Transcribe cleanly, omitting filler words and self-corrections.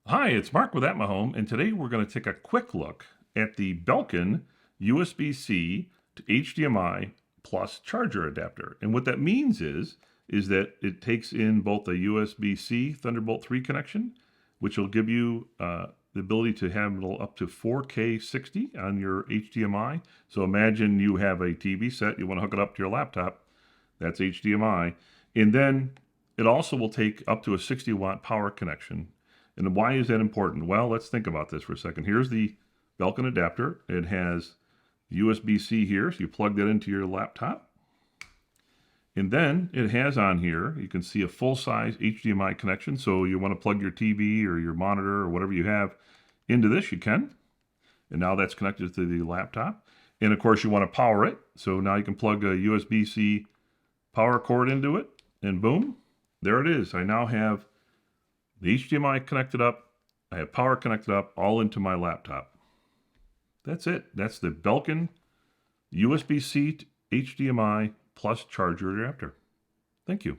Hi, it's Mark with At My Home, and today we're going to take a quick look at the Belkin USB-C to HDMI plus charger adapter. And what that means is that it takes in both a USB-C Thunderbolt 3 connection, which will give you the ability to handle up to 4K 60 on your HDMI. So imagine you have a TV set, you want to hook it up to your laptop, that's HDMI. And then it also will take up to a 60-watt power connection. And why is that important? Well, let's think about this for a second. Here's the Belkin adapter. It has USB-C here, so you plug that into your laptop. And then it has on here, you can see a full-size HDMI connection. So you want to plug your TV or your monitor or whatever you have into this, you can. And now that's connected to the laptop. And of course, you want to power it. So now you can plug a USB-C power cord into it, and boom, there it is. I now have the HDMI connected up, I have power connected up, all into my laptop. That's it. That's the Belkin USB-C HDMI plus charger adapter. Thank you.